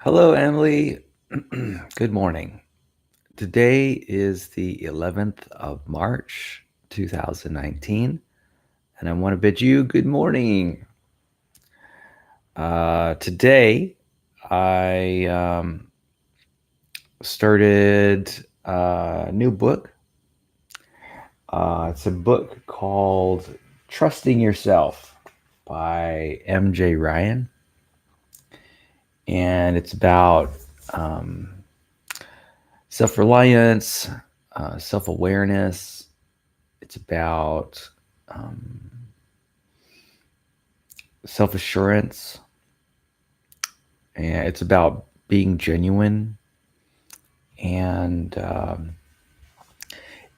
Hello, Emily. Good morning. Today is the 11th of March, 2019, and I want to bid you good morning. Today, I started a new book. It's a book called Trusting Yourself by MJ Ryan, and it's about um, self reliance, self awareness. It's about um, self assurance, and it's about being genuine. And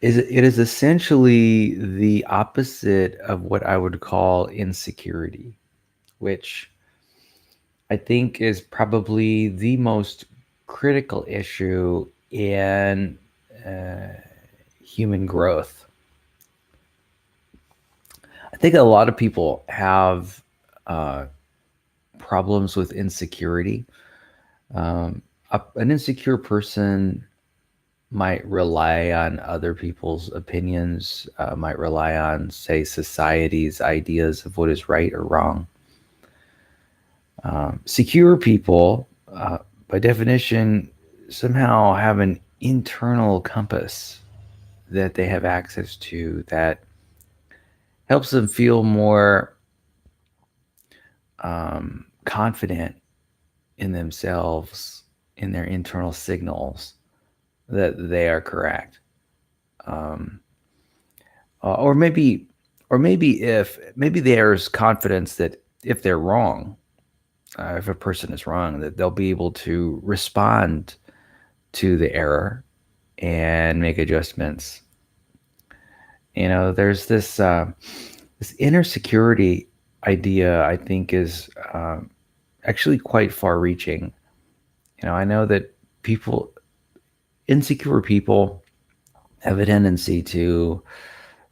it is essentially the opposite of what I would call insecurity, which I think is probably the most critical issue in uh, human growth. I think a lot of people have uh, problems with insecurity. An insecure person might rely on other people's opinions, might rely on, say, society's ideas of what is right or wrong. Secure people, by definition, somehow have an internal compass that they have access to that helps them feel more confident in themselves, in their internal signals that they are correct. Um, or maybe if maybe there's confidence that if they're wrong, if a person is wrong, that they'll be able to respond to the error and make adjustments. There's this inner security idea. I think is actually quite far-reaching. I know that people, insecure people, have a tendency to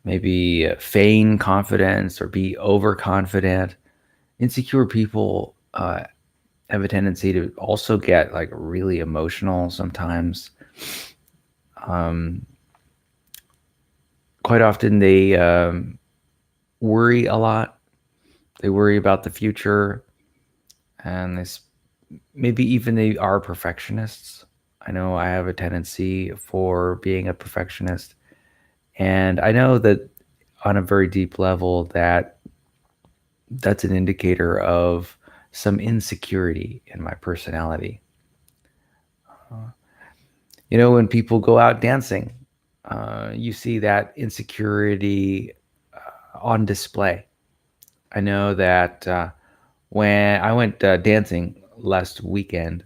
maybe feign confidence or be overconfident. Insecure people have a tendency to also get like really emotional sometimes. Um, Quite often they worry a lot. They worry about the future, and maybe even they are perfectionists. I know I have a tendency for being a perfectionist, and I know that on a very deep level that's an indicator of some insecurity in my personality. When people go out dancing, you see that insecurity on display. I know that when I went dancing last weekend,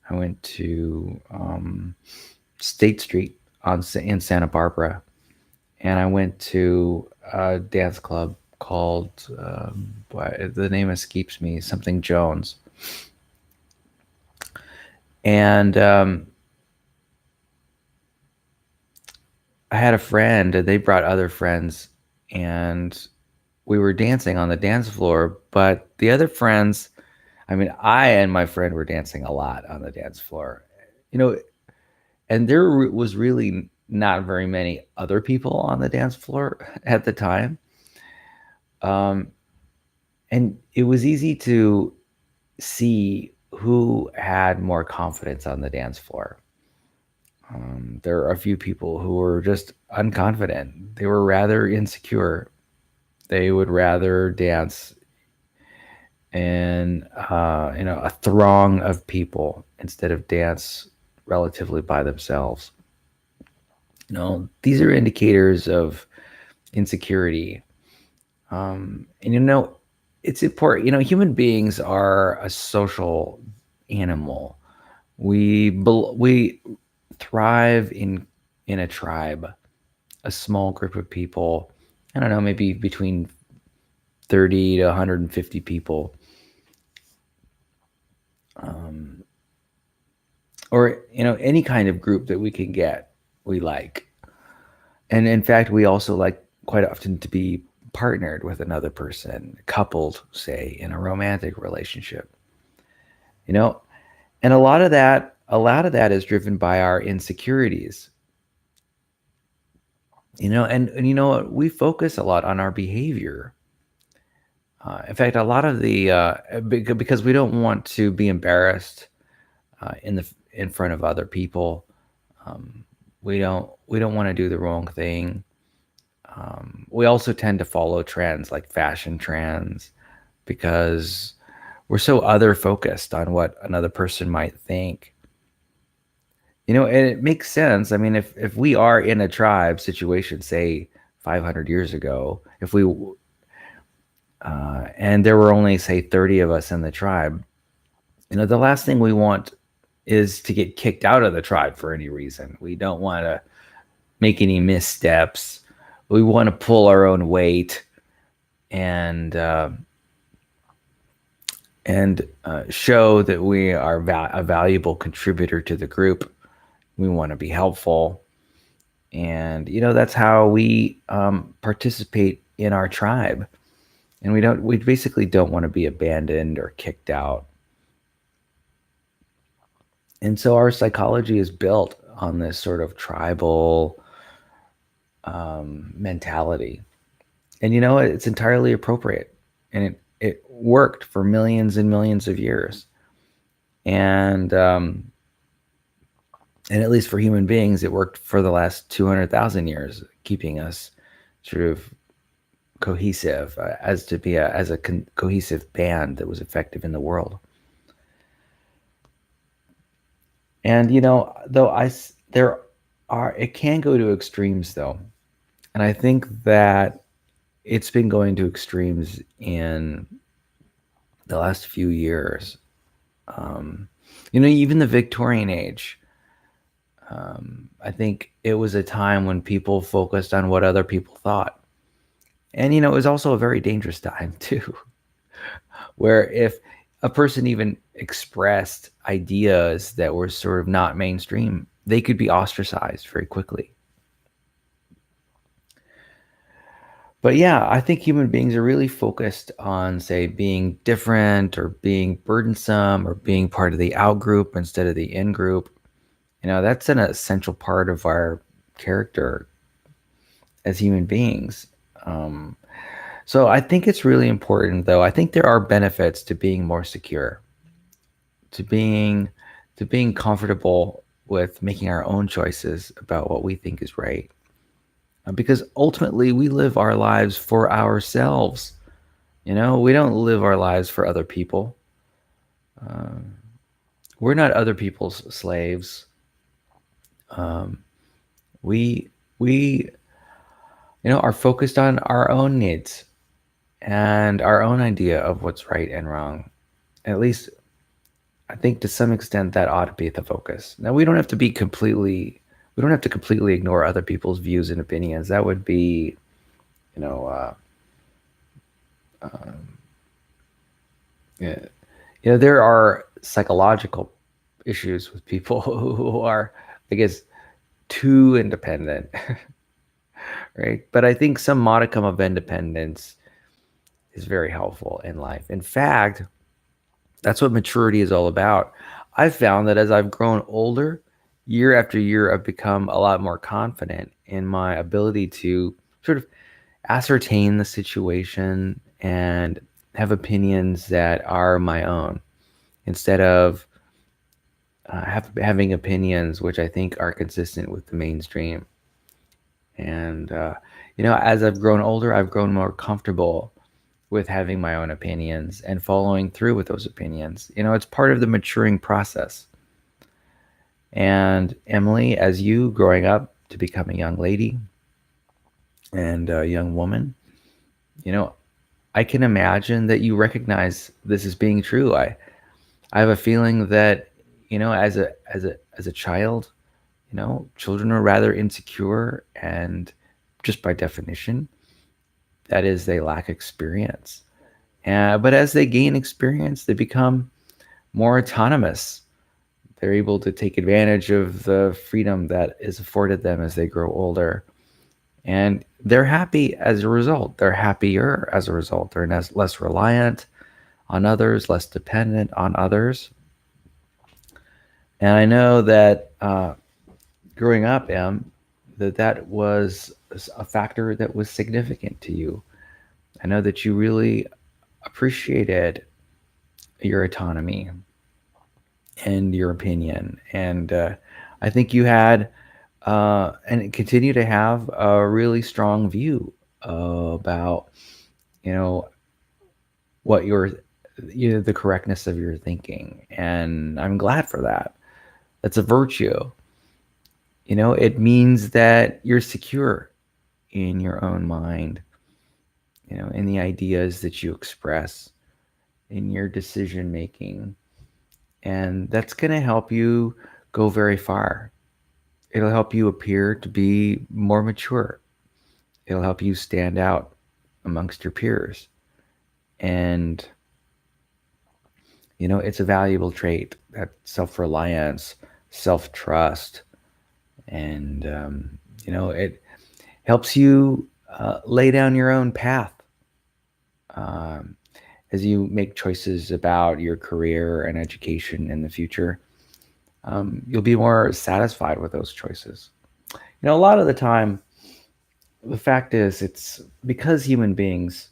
I went to State Street in Santa Barbara, and I went to a dance club called the name escapes me, something Jones. And I had a friend, and they brought other friends, and we were dancing on the dance floor. But the other friends, I mean, I and my friend were dancing a lot on the dance floor, you know, and was really not very many other people on the dance floor at the time. Um, and it was easy to see who had more confidence on the dance floor. There are a few people who were just unconfident. They were rather insecure. They would rather dance in a throng of people instead of dance relatively by themselves. These are indicators of insecurity. And it's important. Human beings are a social animal. We thrive in a tribe, a small group of people. I don't know, maybe between 30 to 150 people, or any kind of group that we can get. We like, and in fact, we also like quite often to be partnered with another person, coupled, say, in a romantic relationship. You know, And a lot of that is driven by our insecurities. And you know what? We focus a lot on our behavior. In fact, a lot of the because we don't want to be embarrassed in front of other people. Um, we don't want to do the wrong thing. We also tend to follow trends like fashion trends because we're so other focused on what another person might think. And it makes sense. I mean, if we are in a tribe situation, say 500 years ago, if we and there were only say 30 of us in the tribe, the last thing we want is to get kicked out of the tribe for any reason. We don't want to make any missteps. We want to pull our own weight and show that we are a valuable contributor to the group. We want to be helpful, and that's how we participate in our tribe. And we basically don't want to be abandoned or kicked out. And so our psychology is built on this sort of tribal mentality. And it's entirely appropriate. And it worked for millions and millions of years. And at least for human beings, it worked for the last 200,000 years, keeping us sort of cohesive, cohesive band that was effective in the world. And though it can go to extremes though, and I think that it's been going to extremes in the last few years. Even the Victorian age. I think it was a time when people focused on what other people thought. And, it was also a very dangerous time, too, where if a person even expressed ideas that were sort of not mainstream, they could be ostracized very quickly. But yeah, I think human beings are really focused on, say, being different or being burdensome or being part of the out group instead of the in group. That's an essential part of our character as human beings. So I think it's really important, though. I think there are benefits to being more secure, to being comfortable with making our own choices about what we think is right. Because ultimately, we live our lives for ourselves. We don't live our lives for other people. We're not other people's slaves. We are focused on our own needs and our own idea of what's right and wrong. At least, I think to some extent that ought to be the focus. Now, we don't have to completely ignore other people's views and opinions. That would be, you know, yeah, there are psychological issues with people who are, I guess, too independent, right? But I think some modicum of independence is very helpful in life. In fact, that's what maturity is all about. I've found that as I've grown older, year after year, I've become a lot more confident in my ability to sort of ascertain the situation and have opinions that are my own instead of having opinions which I think are consistent with the mainstream. And, as I've grown older, I've grown more comfortable with having my own opinions and following through with those opinions. It's part of the maturing process. And Emily, as you growing up to become a young lady and a young woman, I can imagine that you recognize this as being true. I have a feeling that, as a child, children are rather insecure, and just by definition, that is, they lack experience. But as they gain experience, they become more autonomous. They're able to take advantage of the freedom that is afforded them as they grow older. And they're happy as a result. They're happier as a result. They're less reliant on others, less dependent on others. And I know that growing up, Em, that was a factor that was significant to you. I know that you really appreciated your autonomy and your opinion, and I think you had and continue to have a really strong view about you know what your the correctness of your thinking, and I'm glad for that. That's a virtue. It means that you're secure in your own mind, in the ideas that you express, in your decision making. And that's going to help you go very far. It'll help you appear to be more mature. It'll help you stand out amongst your peers. And, it's a valuable trait, that self reliance, self trust. And, it helps you lay down your own path um, as you make choices about your career and education in the future. You'll be more satisfied with those choices. A lot of the time, the fact is, it's because human beings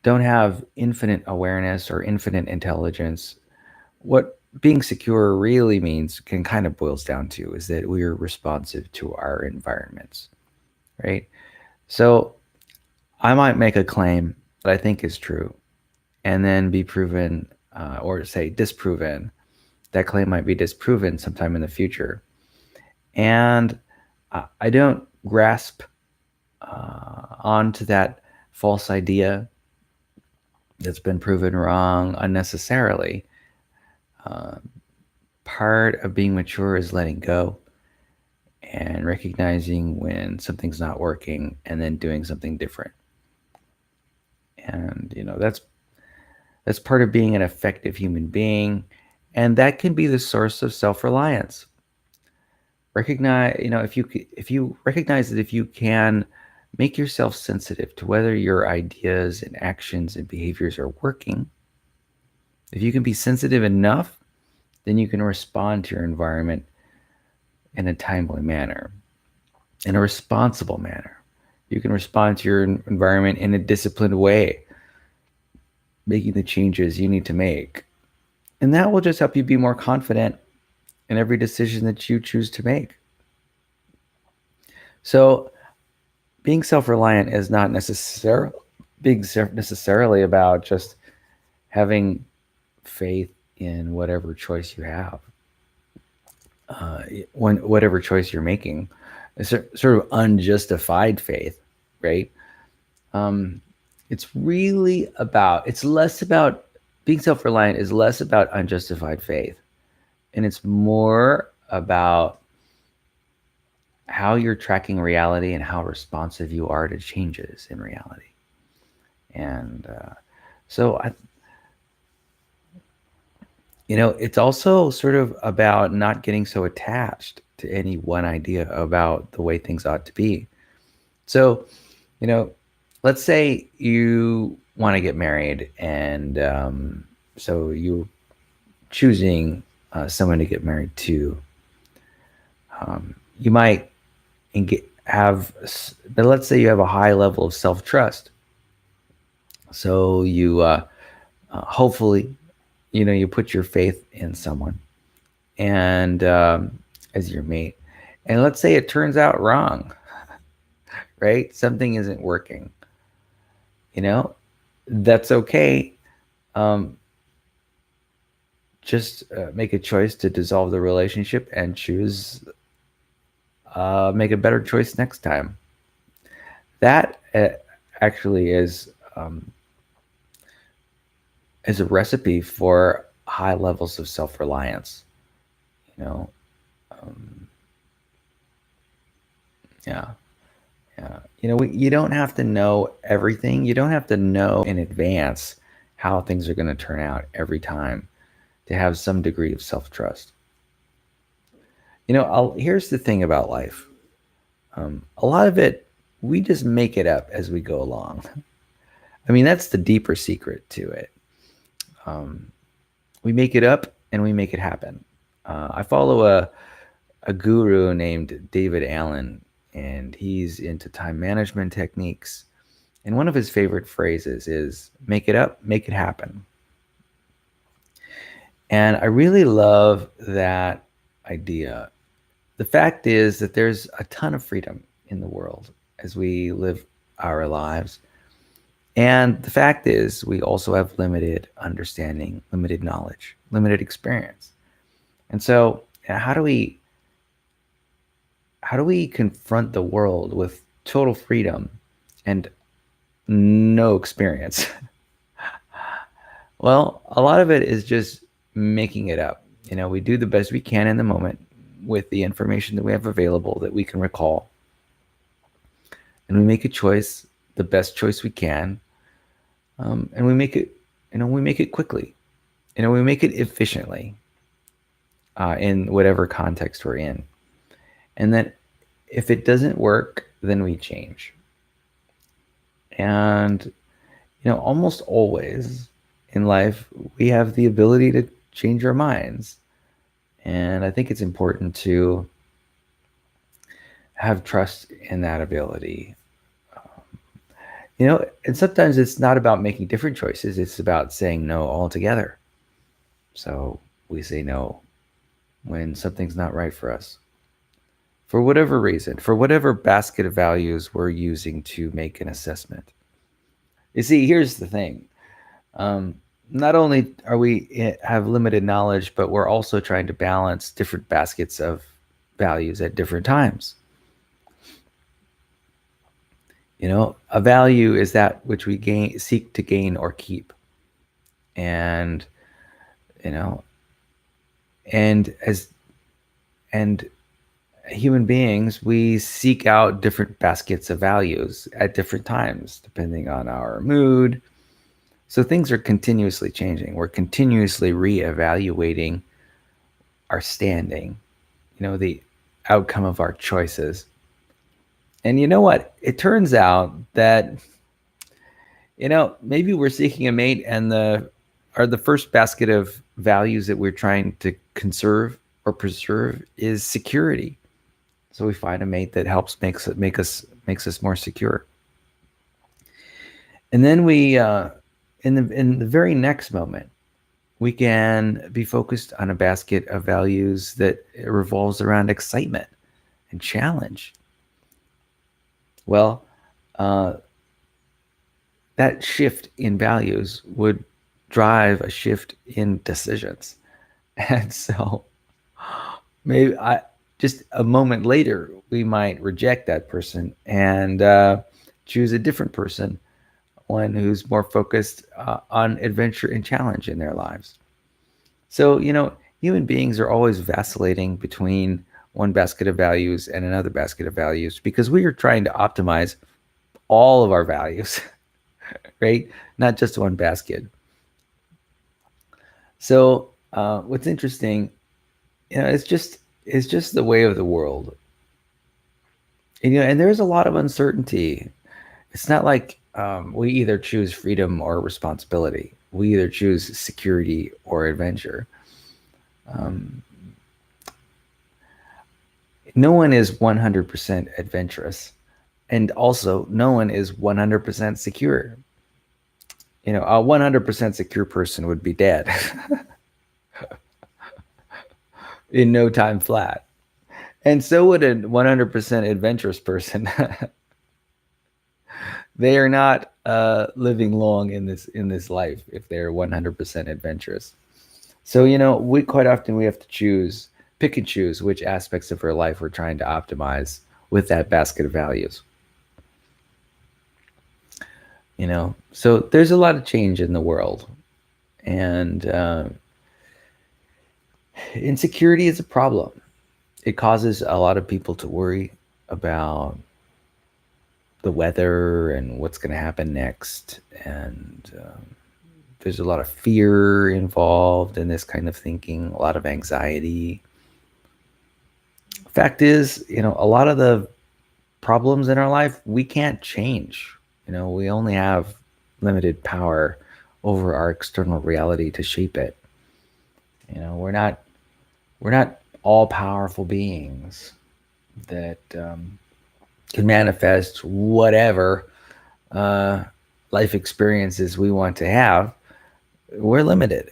don't have infinite awareness or infinite intelligence. What being secure really means, can kind of boils down to, is that we are responsive to our environments, right? So I might make a claim that I think is true and then be proven or say disproven. That claim might be disproven sometime in the future. And I don't grasp onto that false idea that's been proven wrong unnecessarily. Uh, Part of being mature is letting go and recognizing when something's not working and then doing something different. And that's part of being an effective human being, and that can be the source of self-reliance. Recognize, if you recognize that if you can make yourself sensitive to whether your ideas and actions and behaviors are working, if you can be sensitive enough, then you can respond to your environment in a timely manner, in a responsible manner. You can respond to your environment in a disciplined way, making the changes you need to make. And that will just help you be more confident in every decision that you choose to make. So, being self-reliant is not necessarily about just having faith in whatever choice you have, when whatever choice you're making. It's sort of unjustified faith, right? Um, it's less about being self-reliant is less about unjustified faith, and it's more about how you're tracking reality and how responsive you are to changes in reality. And so it's also sort of about not getting so attached to any one idea about the way things ought to be. So, you know, let's say you want to get married, and so you're choosing someone to get married to. You might but let's say you have a high level of self trust. So you hopefully, you put your faith in someone and as your mate, and let's say it turns out wrong, right? Something isn't working. You know, that's okay. Um, just make a choice to dissolve the relationship and choose make a better choice next time. That actually is a recipe for high levels of self reliance. You know, um, yeah, yeah. You don't have to know everything. You don't have to know in advance how things are going to turn out every time to have some degree of self trust. Here's the thing about life. A lot of it, we just make it up as we go along. I mean, that's the deeper secret to it. Um, we make it up and we make it happen. I follow a guru named David Allen, and he's into time management techniques. And one of his favorite phrases is make it up, make it happen. And I really love that idea. The fact is that there's a ton of freedom in the world as we live our lives. And the fact is, we also have limited understanding, limited knowledge, limited experience. And so, how do we confront the world with total freedom and no experience? Well, a lot of it is just making it up. We do the best we can in the moment with the information that we have available that we can recall, and we make a choice, the best choice we can, and we make it quickly. We make it efficiently in whatever context we're in, and then if it doesn't work, then we change. And almost always in life, we have the ability to change our minds. And I think it's important to have trust in that ability. And sometimes it's not about making different choices, it's about saying no altogether. So we say no when something's not right for us, for whatever reason, for whatever basket of values we're using to make an assessment. You see, here's the thing. Um, Not only are we have limited knowledge, but we're also trying to balance different baskets of values at different times. A value is that which we seek to gain or keep, and you know, and as and human beings, we seek out different baskets of values at different times, depending on our mood. So things are continuously changing. We're continuously reevaluating our standing, the outcome of our choices. And you know what? It turns out that, maybe we're seeking a mate and the first basket of values that we're trying to conserve or preserve is security. So we find a mate that helps makes us more secure. And then we in the very next moment, we can be focused on a basket of values that revolves around excitement and challenge. Well, uh, that shift in values would drive a shift in decisions. And so maybe just a moment later, we might reject that person and choose a different person, one who's more focused on adventure and challenge in their lives. So, human beings are always vacillating between one basket of values and another basket of values because we are trying to optimize all of our values, right? Not just one basket. So, what's interesting, it's just the way of the world. And there's a lot of uncertainty. It's not like we either choose freedom or responsibility. We either choose security or adventure. Um, no one is 100% adventurous, and also no one is 100% secure. A 100% secure person would be dead in no time flat. And so would a 100% adventurous person. They are not living long in this life if they're 100% adventurous. So we quite often we have to pick and choose which aspects of our life we're trying to optimize with that basket of values. So there's a lot of change in the world, and insecurity is a problem. It causes a lot of people to worry about the weather and what's going to happen next. And there's a lot of fear involved in this kind of thinking, a lot of anxiety. Fact is, a lot of the problems in our life we can't change. We only have limited power over our external reality to shape it. We're not We're not all powerful beings that can manifest whatever uh, life experiences we want to have. We're limited.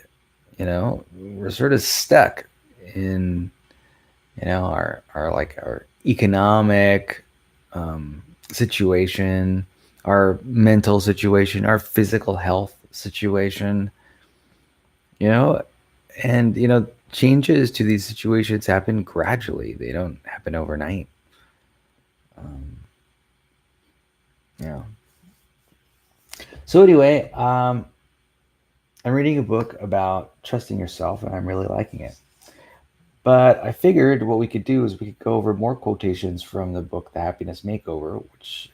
We're sort of stuck in our economic situation, our mental situation, our physical health situation. You know, and changes to these situations happen gradually. They don't happen overnight. Um, yeah. So anyway, I'm reading a book about trusting yourself, and I'm really liking it. But I figured what we could do is we could go over more quotations from the book, The Happiness Makeover, which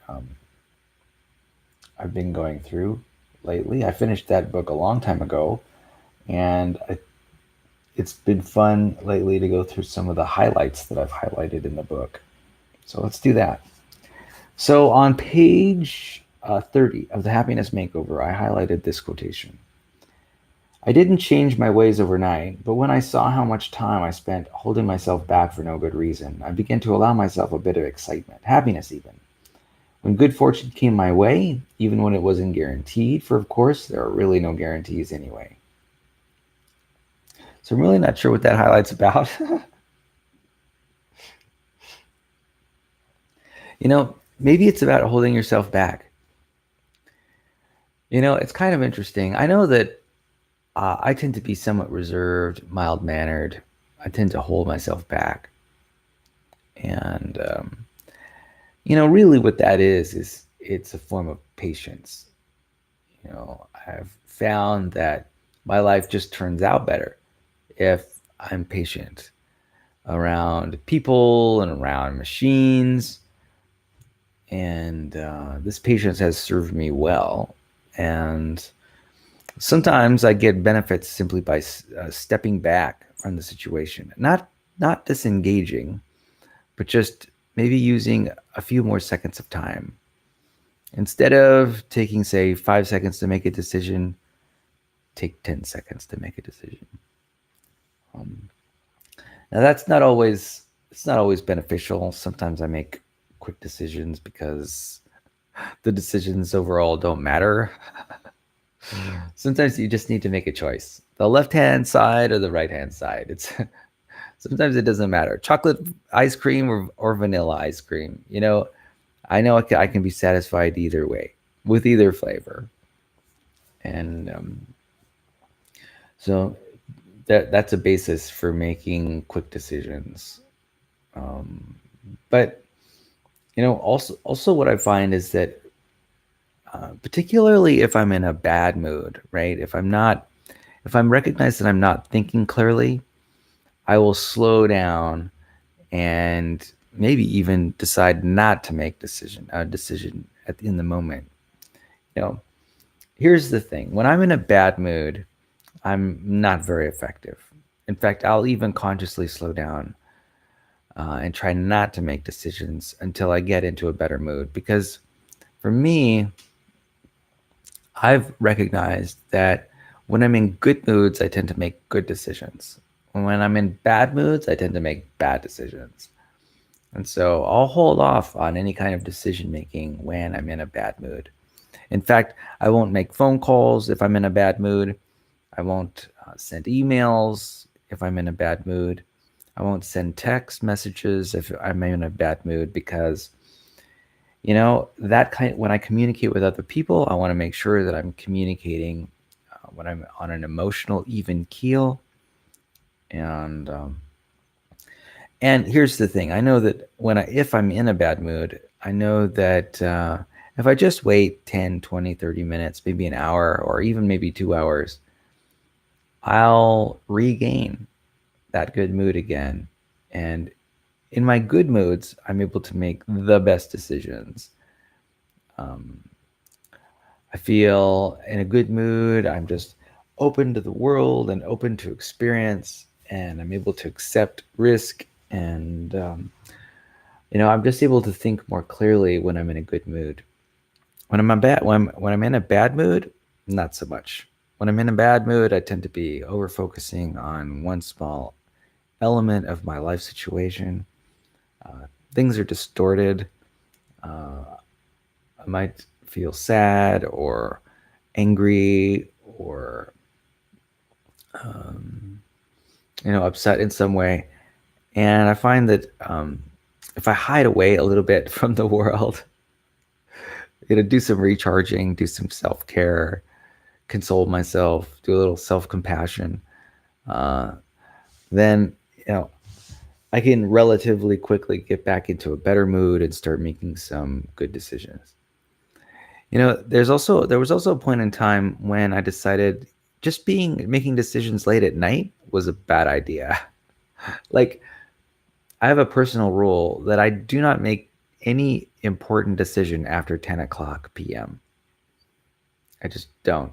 I've been going through lately. I finished that book a long time ago, and it's been fun lately to go through some of the highlights that I've highlighted in the book. So let's do that. So on page 30 of The Happiness Makeover, I highlighted this quotation. I didn't change my ways overnight, but when I saw how much time I spent holding myself back for no good reason, I began to allow myself a bit of excitement, happiness even. When good fortune came my way, even when it wasn't guaranteed, for of course, there are really no guarantees anyway. So I'm really not sure what that highlight's about. Maybe it's about holding yourself back. It's kind of interesting. I know that I tend to be somewhat reserved, mild mannered. I tend to hold myself back. And, really what that is it's a form of patience. I've found that my life just turns out better if I'm patient around people and around machines. And this patience has served me well. And sometimes I get benefits simply by stepping back from the situation, not disengaging, but just maybe using a few more seconds of time. Instead of taking, say, 5 seconds to make a decision, take 10 seconds to make a decision. Um, Now that's not always it's not always beneficial. Sometimes I make quick decisions because the decisions overall don't matter. Sometimes you just need to make a choice. The left-hand side or the right-hand side. It's sometimes it doesn't matter. Chocolate ice cream or vanilla ice cream. I can be satisfied either way with either flavor. And so that's a basis for making quick decisions. Um, but also what I find is that particularly if I'm in a bad mood, right? If I'm recognized that I'm not thinking clearly, I will slow down and maybe even decide not to make a decision in the moment. You know, Here's the thing: when I'm in a bad mood, I'm not very effective. In fact, I'll even consciously slow down and try not to make decisions until I get into a better mood. Because for me, I've recognized that when I'm in good moods, I tend to make good decisions. When I'm in bad moods, I tend to make bad decisions. And so I'll hold off on any kind of decision making when I'm in a bad mood. In fact, I won't make phone calls if I'm in a bad mood. I won't send emails if I'm in a bad mood. I won't send text messages if I'm in a bad mood because that kind when I communicate with other people, I want to make sure that I'm communicating when I'm on an emotional even keel. And here's the thing: I know that if I'm in a bad mood, I know that if I just wait 10, 20, 30 minutes, maybe an hour, or even maybe 2 hours, I'll regain that good mood again. And in my good moods, I'm able to make the best decisions. Um, I feel in a good mood. I'm just open to the world and open to experience, and I'm able to accept risk. And I'm just able to think more clearly when I'm in a good mood. When I'm in a bad mood, not so much. When I'm in a bad mood, I tend to be over focusing on one small element of my life situation. Things are distorted. I might feel sad or angry or upset in some way. And I find that if I hide away a little bit from the world, do some recharging, do some self care, console myself, do a little self compassion, uh, then you know I can relatively quickly get back into a better mood and start making some good decisions. There was also a point in time when I decided just being making decisions late at night was a bad idea. Like, I have a personal rule that I do not make any important decision after 10 o'clock p.m. I just don't.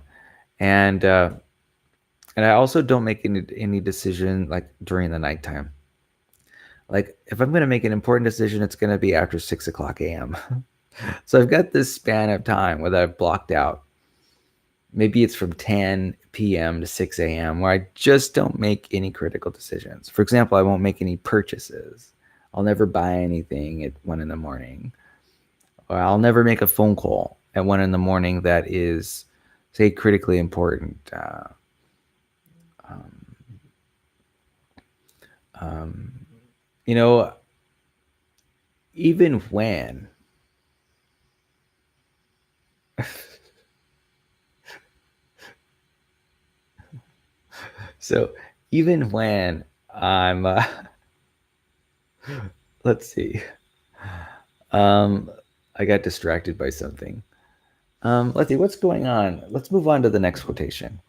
And I also don't make any decision like during the nighttime. Like, if I'm going to make an important decision, it's going to be after 6 o'clock a.m. So I've got this span of time where I've blocked out. Maybe it's from 10 p.m. to 6 a.m. where I just don't make any critical decisions. For example, I won't make any purchases. I'll never buy anything at 1 in the morning. Or I'll never make a phone call at 1 in the morning that is, say, critically important. Um, um, you know, even when, so even when I'm, let's see, um, I got distracted by something. Let's see, what's going on? Let's move on to the next quotation.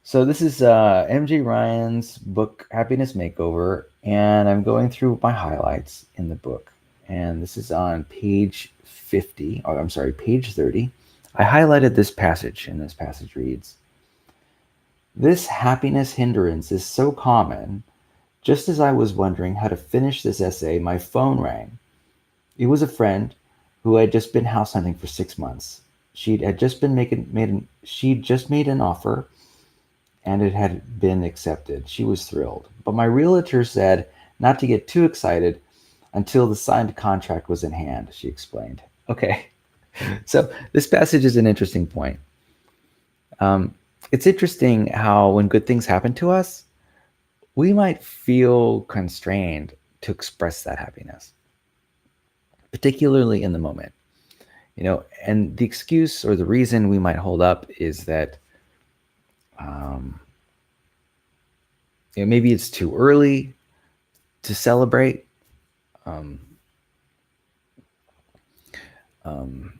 So this is MJ Ryan's book, Happiness Makeover, and I'm going through my highlights in the book. And this is on page 50, or I'm sorry, page 30. I highlighted this passage, and this passage reads, "This happiness hindrance is so common. Just as I was wondering how to finish this essay, my phone rang. It was a friend who had just been house hunting for 6 months. She'd just made an offer and it had been accepted. She was thrilled. But my realtor said not to get too excited until the signed contract was in hand," she explained. Okay, so this passage is an interesting point. Um, it's interesting how when good things happen to us, we might feel constrained to express that happiness, particularly in the moment. And the excuse or the reason we might hold up is that um, maybe it's too early to celebrate. Um, um,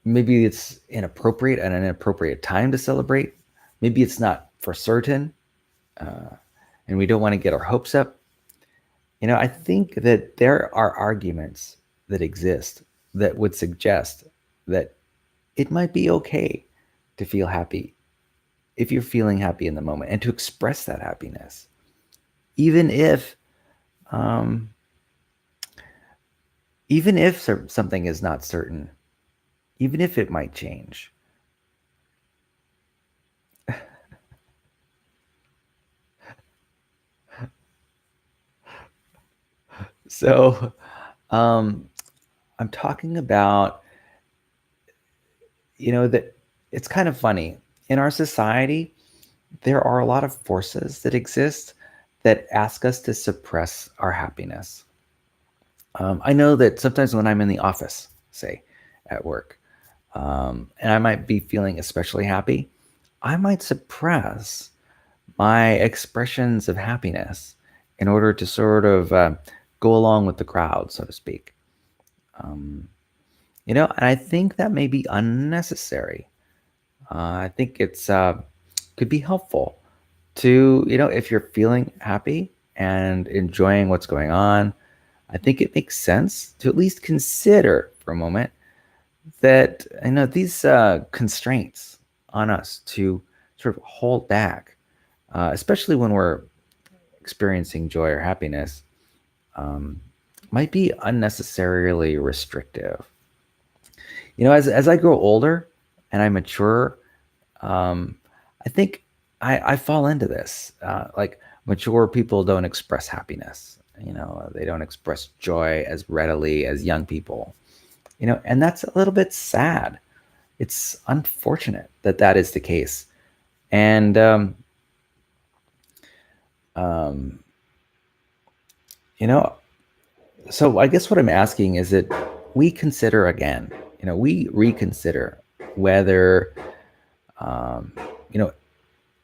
Maybe it's inappropriate at an inappropriate time to celebrate. Maybe it's not for certain, uh, and we don't want to get our hopes up. I think that there are arguments that exist that would suggest that it might be okay to feel happy if you're feeling happy in the moment and to express that happiness, even if um, something is not certain, even if it might change. So I'm talking about, that it's kind of funny. In our society, there are a lot of forces that exist that ask us to suppress our happiness. I know that sometimes when I'm in the office, say at work, and I might be feeling especially happy, I might suppress my expressions of happiness in order to sort of go along with the crowd, so to speak. Um, and I think that may be unnecessary. I think it's could be helpful to, if you're feeling happy and enjoying what's going on, I think it makes sense to at least consider for a moment that these constraints on us to sort of hold back, especially when we're experiencing joy or happiness, um, might be unnecessarily restrictive. As I grow older and I mature, um, I think I fall into this. Like mature people don't express happiness. They don't express joy as readily as young people. And that's a little bit sad. It's unfortunate that that is the case. And um, you know, so I guess what I'm asking is that we consider again. We reconsider whether um, you know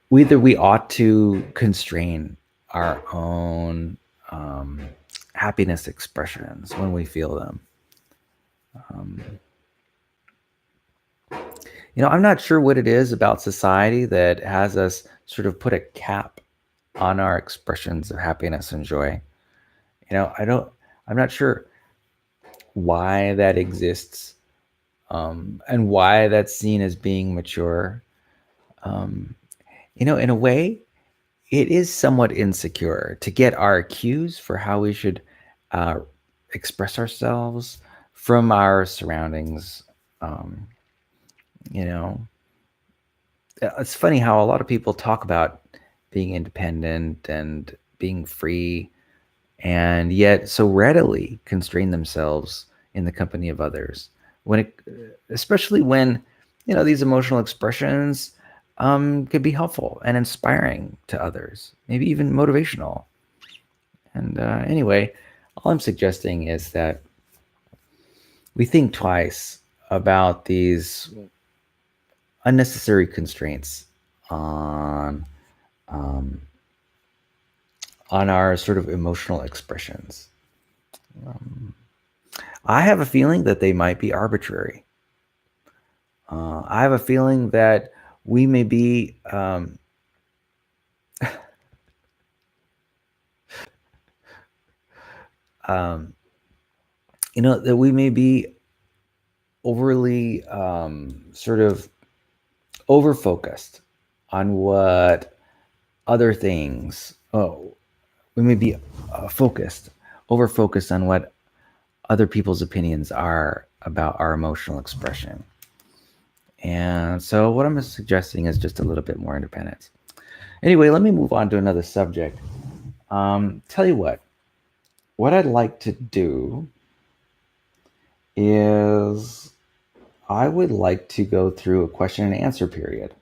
whether we ought to constrain our own um, happiness expressions when we feel them. Um, I'm not sure what it is about society that has us sort of put a cap on our expressions of happiness and joy. I'm not sure why that exists, and why that's seen as being mature. Um, in a way, it is somewhat insecure to get our cues for how we should uh, express ourselves from our surroundings. Um, you know, it's funny how a lot of people talk about being independent and being free, and yet so readily constrain themselves in the company of others. Especially when these emotional expressions can be helpful and inspiring to others, maybe even motivational. And anyway, all I'm suggesting is that we think twice about these unnecessary constraints on um, on our sort of emotional expressions. Um, I have a feeling that they might be arbitrary. I have a feeling that we may be, um, that we may be overly sort of over focused on what other things. Oh, we may be over focused on what other people's opinions are about our emotional expression. And so, what I'm suggesting is just a little bit more independence. Anyway, let me move on to another subject. Tell you what I'd like to do is I would like to go through a question and answer period.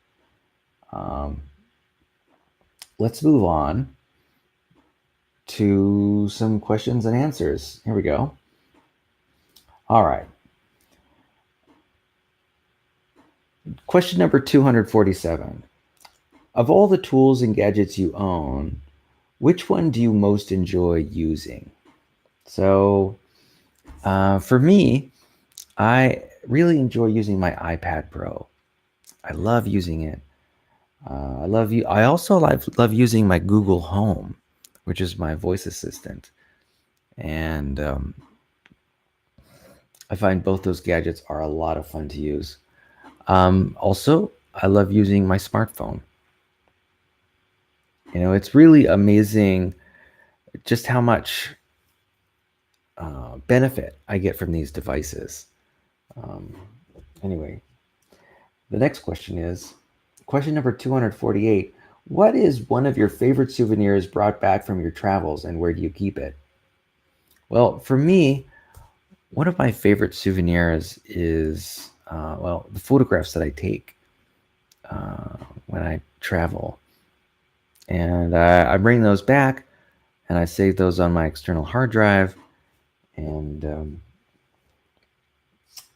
Um, let's move on to some questions and answers. Here we go. All right. Question number 247. Of all the tools and gadgets you own, which one do you most enjoy using? So, for me, I really enjoy using my iPad Pro. I love using it. I also love using my Google Home, which is my voice assistant, and I find both those gadgets are a lot of fun to use. Also, I love using my smartphone. It's really amazing just how much benefit I get from these devices. Um, anyway, the next question is question number 248. What is one of your favorite souvenirs brought back from your travels, and where do you keep it? Well, for me, one of my favorite souvenirs is, the photographs that I take when I travel. And I bring those back and I save those on my external hard drive. And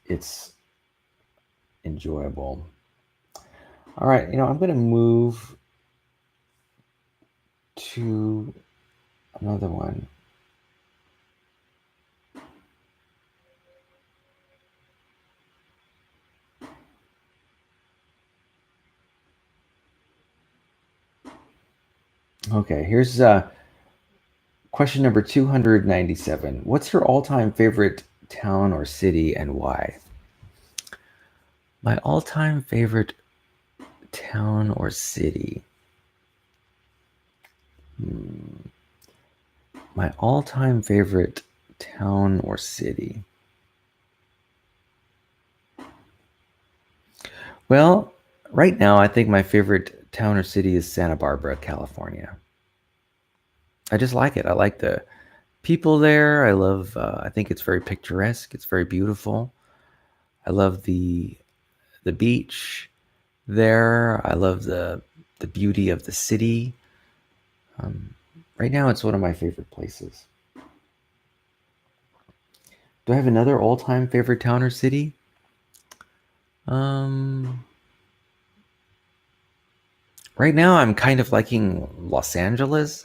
it's enjoyable. All right, I'm going to move to another one. Okay, here's question number 297. What's your all-time favorite town or city and why? My all-time favorite town or city. My all-time favorite town or city. Well, right now I think my favorite town or city is Santa Barbara, California. I just like it. I like the people there. I love. I think it's very picturesque. It's very beautiful. I love the beach there. I love the beauty of the city. Um, right now, it's one of my favorite places. Do I have another all-time favorite town or city? Um, right now, I'm kind of liking Los Angeles.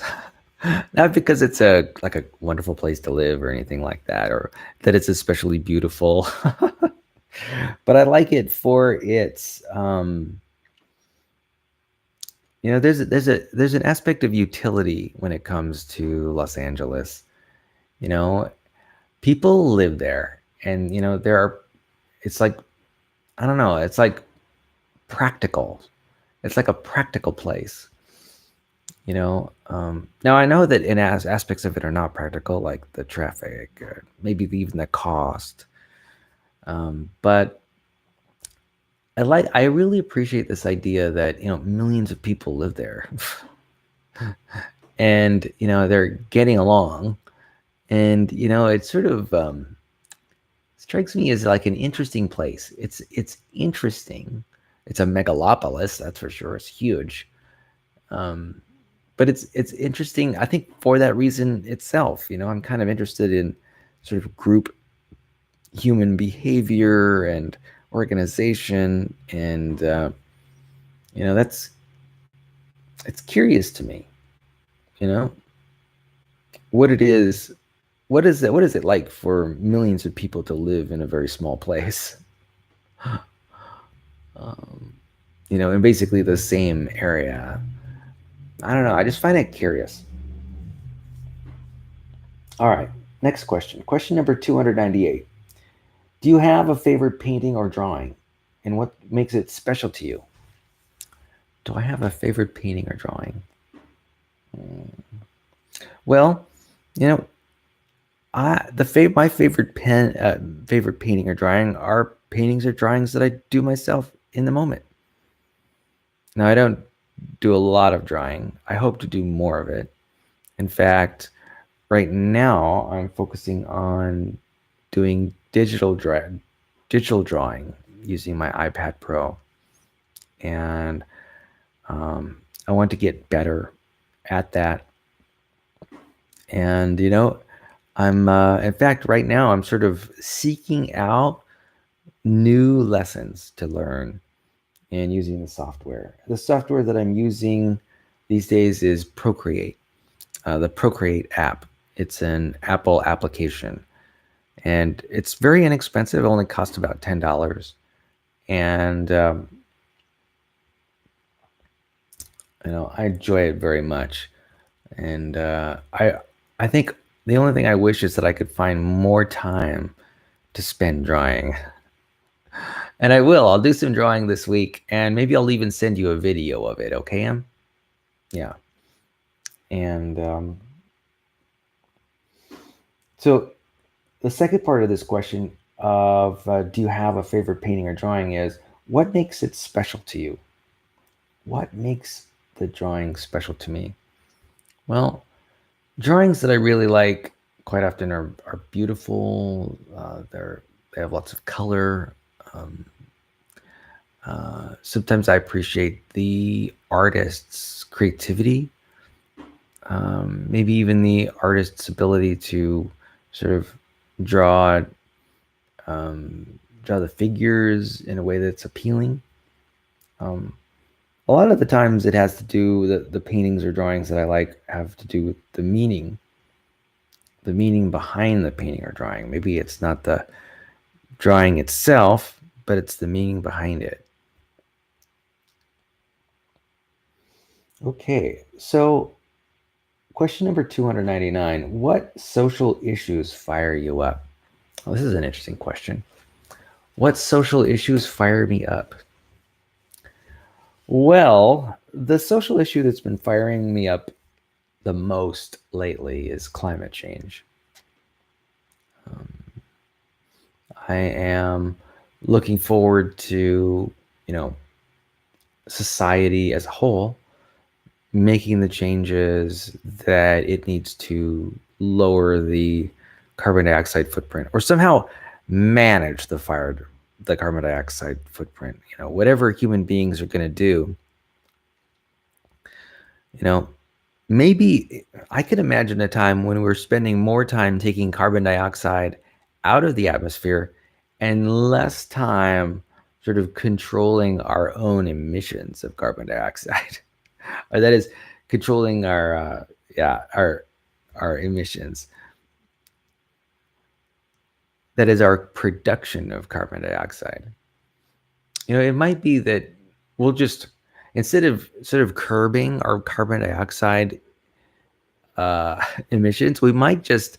Not because it's a like a wonderful place to live or anything like that, or that it's especially beautiful, but I like it for its there's an aspect of utility when it comes to Los Angeles. You know, people live there, and there are. It's like I don't know. It's like practical. It's like a practical place. Now I know that in aspects of it are not practical, like the traffic, or maybe even the cost. But I really appreciate this idea that millions of people live there, and they're getting along, and it sort of strikes me as like an interesting place. It's interesting. It's a megalopolis, that's for sure. It's huge. Um, but it's interesting. I think for that reason itself, I'm kind of interested in sort of group human behavior and organization, and that's it's curious to me. You know what it is. What is it like for millions of people to live in a very small place? Um, in basically the same area. I don't know. I just find it curious. All right. Next question. Question number 298. Do you have a favorite painting or drawing? And what makes it special to you? Do I have a favorite painting or drawing? Well, you know, my favorite painting or drawing are paintings or drawings that I do myself in the moment. Now, I don't do a lot of drawing. I hope to do more of it. In fact, right now I'm focusing on doing digital drawing using my iPad Pro, and I want to get better at that. And I'm in fact right now I'm sort of seeking out new lessons to learn and using the software. The software that I'm using these days is Procreate, the Procreate app. It's an Apple application, and it's very inexpensive. It only costs about $10, and I enjoy it very much. And I think the only thing I wish is that I could find more time to spend drawing. And I will. I'll do some drawing this week, and maybe I'll even send you a video of it. Okay, Em? Yeah. And so the second part of this question of do you have a favorite painting or drawing is what makes it special to you? What makes the drawing special to me? Well, drawings that I really like quite often are beautiful. They have lots of color. Um, Sometimes I appreciate the artist's creativity, maybe even the artist's ability to sort of draw draw the figures in a way that's appealing. Um, a lot of the times, it has to do the paintings or drawings that I like have to do with the meaning behind the painting or drawing. Maybe it's not the drawing itself, but it's the meaning behind it. Okay, so question number 299. What social issues fire you up? Well, this is an interesting question. What social issues fire me up? Well, the social issue that's been firing me up the most lately is climate change. Um, I am looking forward to, you know, society as a whole making the changes that it needs to lower the carbon dioxide footprint or somehow manage the carbon dioxide footprint. Whatever human beings are going to do, you know, maybe I could imagine a time when we're spending more time taking carbon dioxide out of the atmosphere and less time sort of controlling our own emissions of carbon dioxide. Or that is controlling our emissions. That is our production of carbon dioxide. It might be that we'll just instead of sort of curbing our carbon dioxide emissions, we might just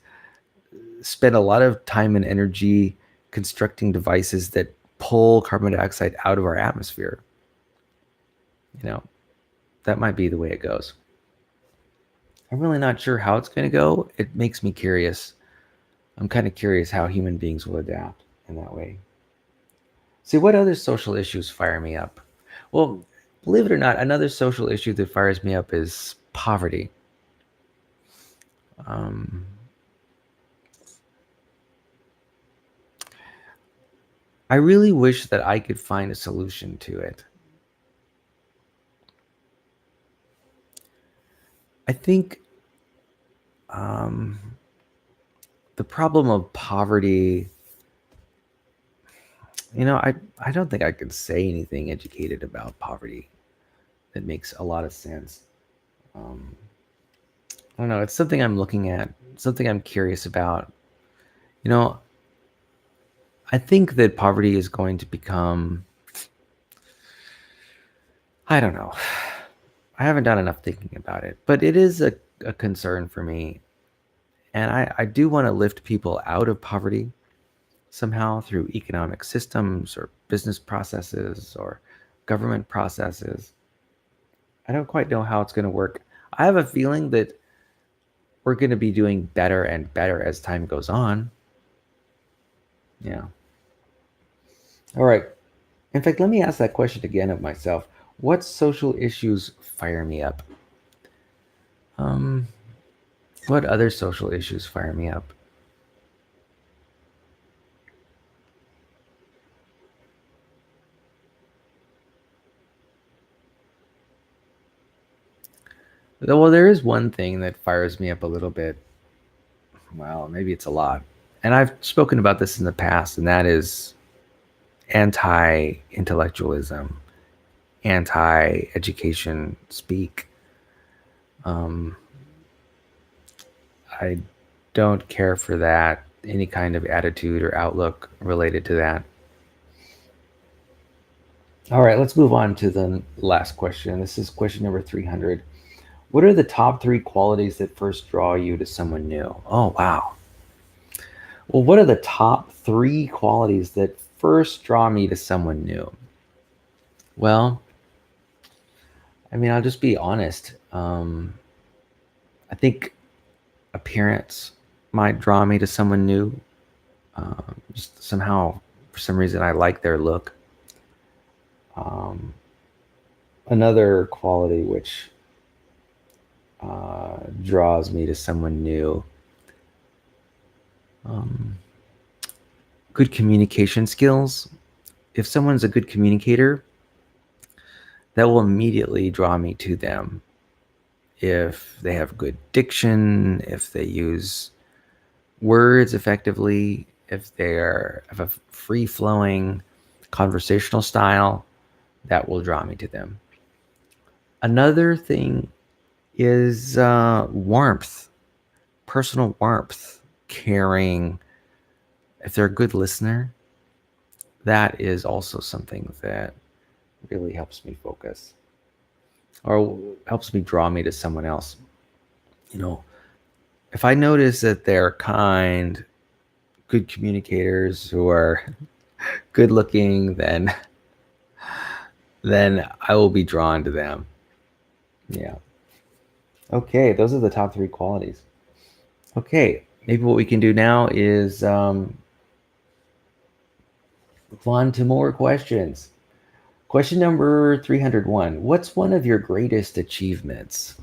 spend a lot of time and energy constructing devices that pull carbon dioxide out of our atmosphere. That might be the way it goes. I'm really not sure how it's going to go. It makes me curious. I'm kind of curious how human beings will adapt in that way. See, what other social issues fire me up? Well, believe it or not, another social issue that fires me up is poverty. Um, I really wish that I could find a solution to it. I think the problem of poverty, I don't think I could say anything educated about poverty that makes a lot of sense. Um, I don't know. It's something I'm looking at, something I'm curious about. You know, I think that poverty is going to become, I don't know. I haven't done enough thinking about it, but it is a concern for me. And I do want to lift people out of poverty somehow through economic systems or business processes or government processes. I don't quite know how it's going to work. I have a feeling that we're going to be doing better and better as time goes on. Yeah. All right. In fact, let me ask that question again of myself. What social issues fire me up? Um, what other social issues fire me up? Well, there is one thing that fires me up a little bit. Well, maybe it's a lot. And I've spoken about this in the past, and that is anti intellectualism, anti education speak. Um, I don't care for that, any kind of attitude or outlook related to that. All right, let's move on to the last question. This is question number 300. What are the top three qualities that first draw you to someone new? Oh, wow. Well, what are the top three qualities that first draw me to someone new? Well, I mean, I'll just be honest. I think appearance might draw me to someone new. Just somehow, for some reason, I like their look. Um, Another quality which draws me to someone new. Um, Good communication skills. If someone's a good communicator, that will immediately draw me to them. If they have good diction, if they use words effectively, if they have a free flowing conversational style, that will draw me to them. Another thing is warmth, personal warmth, caring. If they're a good listener, that is also something that really helps me focus or helps me draw me to someone else. If I notice that they're kind, good communicators who are good looking, then I will be drawn to them. Yeah. Okay, those are the top three qualities. Okay, maybe what we can do now is move on to more questions. Question number 301. What's one of your greatest achievements?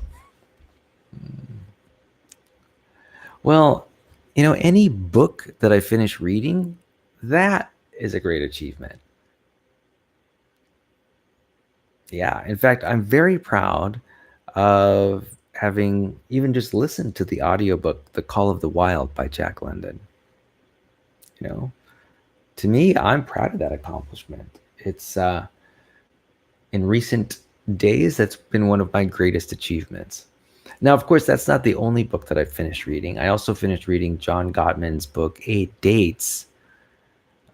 Well, any book that I finish reading, that is a great achievement. Yeah. In fact, I'm very proud of having even just listened to the audiobook, The Call of the Wild by Jack London. You know, to me, I'm proud of that accomplishment. It's in recent days, that's been one of my greatest achievements. Now, of course, that's not the only book that I've finished reading. I also finished reading John Gottman's book, Eight Dates.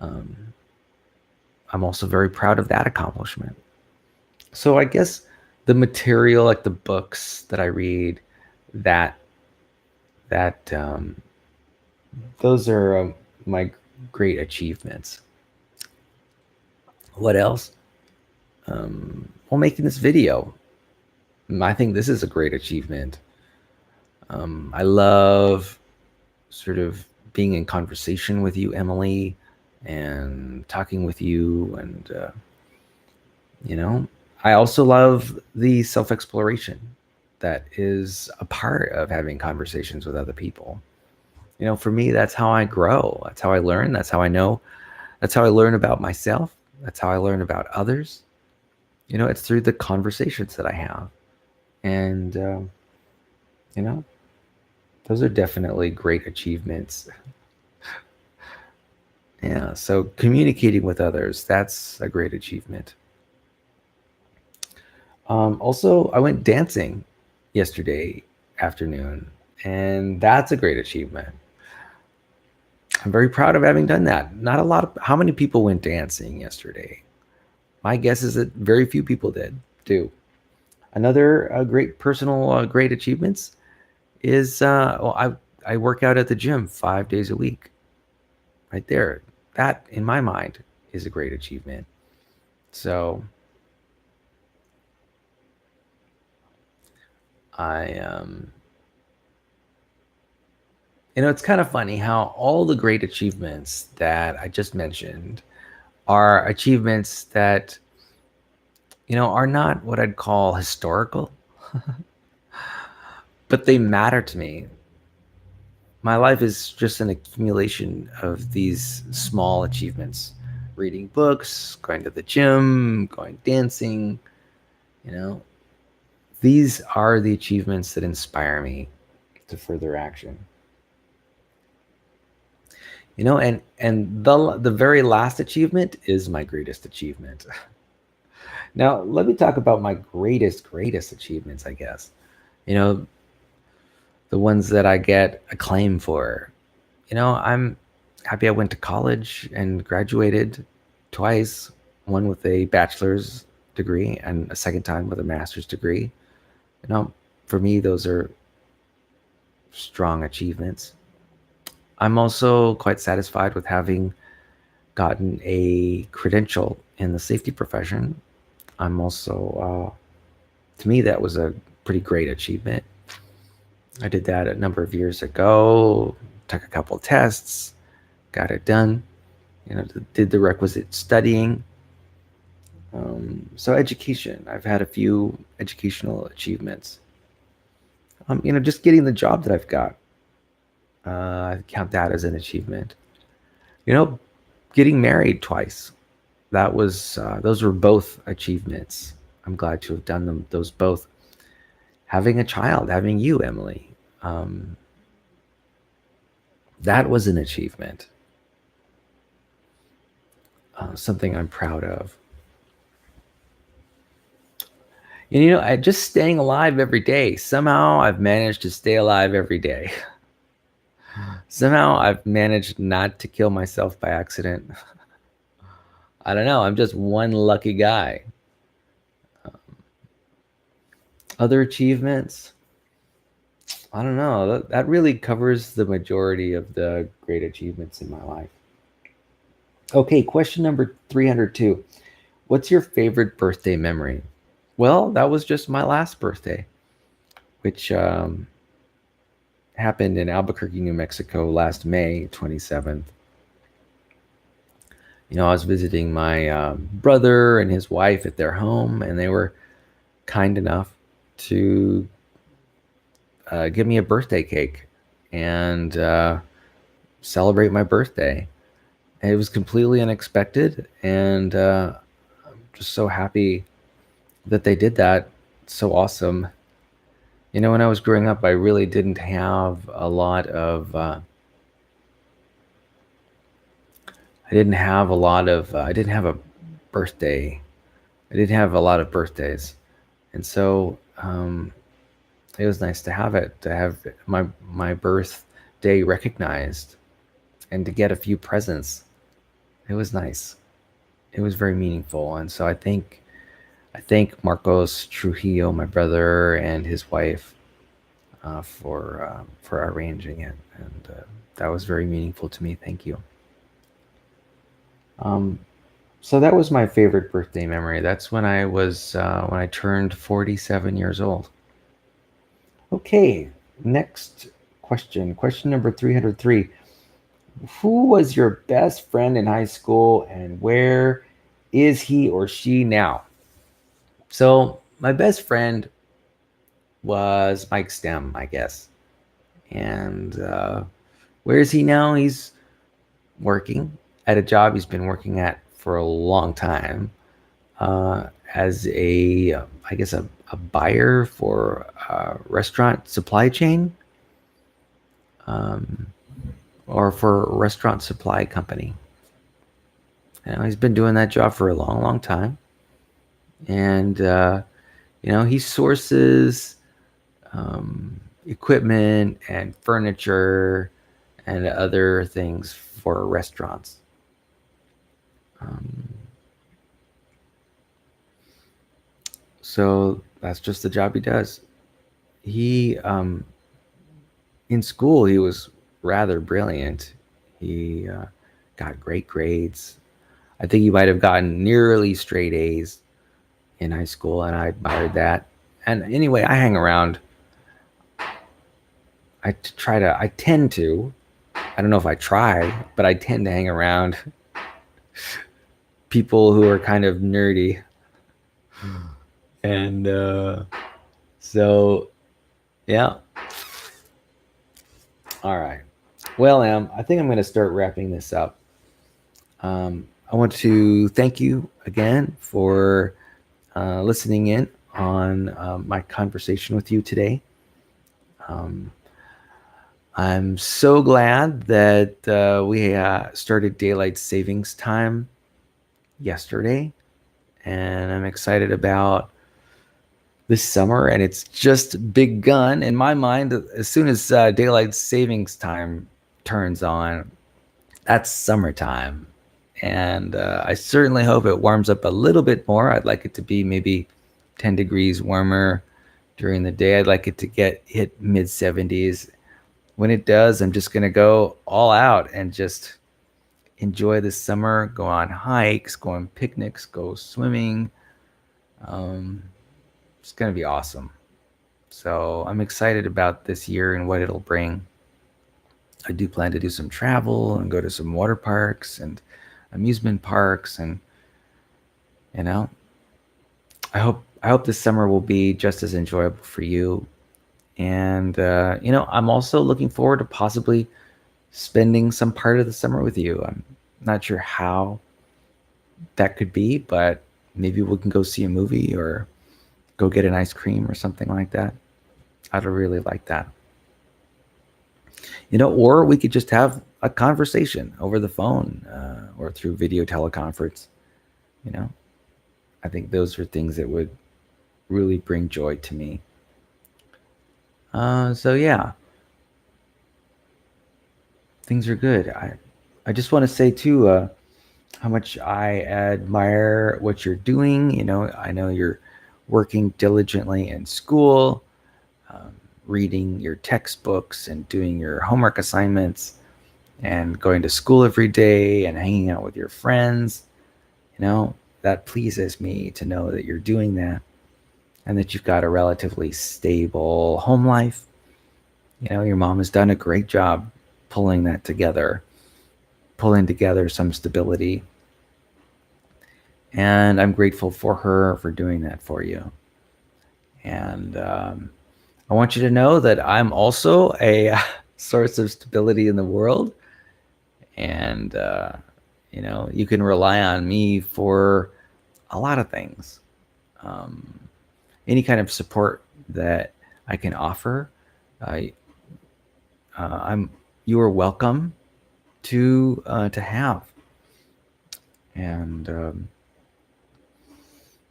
Um, I'm also very proud of that accomplishment. So I guess the material, like the books that I read, that that those are my great achievements. What else? Well, making this video, I think this is a great achievement. I love sort of being in conversation with you, Emily, and talking with you, and you know, I also love the self exploration that is a part of having conversations with other people. For me, that's how I grow. That's how I learn. That's how I know. That's how I learn about myself. That's how I learn about others. It's through the conversations that I have. And, you know, those are definitely great achievements. Yeah. So communicating with others, that's a great achievement. Also, I went dancing yesterday afternoon, and that's a great achievement. I'm very proud of having done that. Not a lot of, how many people went dancing yesterday? My guess is that very few people did do. Another great personal great achievements is well, I work out at the gym 5 days a week. Right there, that in my mind is a great achievement. So I it's kind of funny how all the great achievements that I just mentioned are achievements that are not what I'd call historical, but they matter to me. My life is just an accumulation of these small achievements: reading books, going to the gym, going dancing. You know, these are the achievements that inspire me to further action. And the very last achievement is my greatest achievement. Now, let me talk about my greatest achievements, I guess. You know, the ones that I get acclaim for. I'm happy I went to college and graduated twice, one with a bachelor's degree and a second time with a master's degree. You know, for me, those are strong achievements. I'm also quite satisfied with having gotten a credential in the safety profession. I'm also, to me, that was a pretty great achievement. I did that a number of years ago, took a couple tests, got it done, did the requisite studying. So education, I've had a few educational achievements. Just getting the job that I've got, I count that as an achievement. You know, getting married twice, those were both achievements. I'm glad to have done those both. Having a child, having you, Emily, um, that was an achievement. Something I'm proud of. And just staying alive every day. Somehow I've managed to stay alive every day. Somehow I've managed not to kill myself by accident. I don't know. I'm just one lucky guy. Other achievements, I don't know. That really covers the majority of the great achievements in my life. Okay, question number 302. What's your favorite birthday memory? Well, that was just my last birthday, which happened in Albuquerque, New Mexico last May 27th. I was visiting my brother and his wife at their home, and they were kind enough to give me a birthday cake and celebrate my birthday. And it was completely unexpected, and I'm just so happy that they did that. So awesome. When I was growing up, I really didn't have a lot of. I didn't have a lot of. I didn't have a birthday. I didn't have a lot of birthdays, and so it was nice to have it. To have my birthday recognized, and to get a few presents. It was nice. It was very meaningful, and so I thank Marcos Trujillo, my brother, and his wife for arranging it, and that was very meaningful to me. Thank you. Um, so that was my favorite birthday memory. That's when I turned 47 years old. Okay, next question. Question number 303. Who was your best friend in high school, and where is he or she now? So my best friend was Mike Stem, I guess. And where is he now? He's working at a job he's been working at for a long time as I guess, a buyer for a restaurant supply chain, um, or for a restaurant supply company. He's been doing that job for a long, long time. And, he sources equipment and furniture and other things for restaurants. Um, so that's just the job he does. He, in school, he was rather brilliant. He got great grades. I think he might have gotten nearly straight A's in high school, and I admired that. And anyway, I hang around. I tend to, I don't know if I try, but I tend to hang around people who are kind of nerdy. And so, yeah. All right. Well, I think I'm going to start wrapping this up. I want to thank you again for listening in on my conversation with you today. Um, I'm so glad that we started daylight savings time yesterday, and I'm excited about this summer, and it's just begun in my mind. As soon as daylight savings time turns on, that's summertime, and I certainly hope it warms up a little bit more. I'd like it to be maybe 10 degrees warmer during the day. I'd like it to get hit mid 70s. When it does, I'm just going to go all out and just enjoy the summer, go on hikes, go on picnics, go swimming. Um, it's going to be awesome. So I'm excited about this year and what it'll bring. I do plan to do some travel and go to some water parks and amusement parks, and you know, I hope this summer will be just as enjoyable for you. And I'm also looking forward to possibly spending some part of the summer with you. I'm not sure how that could be, but maybe we can go see a movie or go get an ice cream or something like that. I'd really like that. Or we could just have a conversation over the phone or through video teleconference. You know, I think those are things that would really bring joy to me. So yeah, things are good. I just want to say too, how much I admire what you're doing. I know you're working diligently in school, um, reading your textbooks and doing your homework assignments and going to school every day and hanging out with your friends. That pleases me to know that you're doing that and that you've got a relatively stable home life. Your mom has done a great job pulling that together, pulling together some stability. And I'm grateful for her for doing that for you. And I want you to know that I'm also a source of stability in the world. And, you can rely on me for a lot of things. Um, any kind of support that I can offer, uh, I'm you are welcome to have. And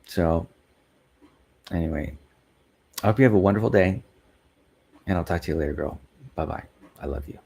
so, anyway, I hope you have a wonderful day, and I'll talk to you later, girl. Bye bye. I love you.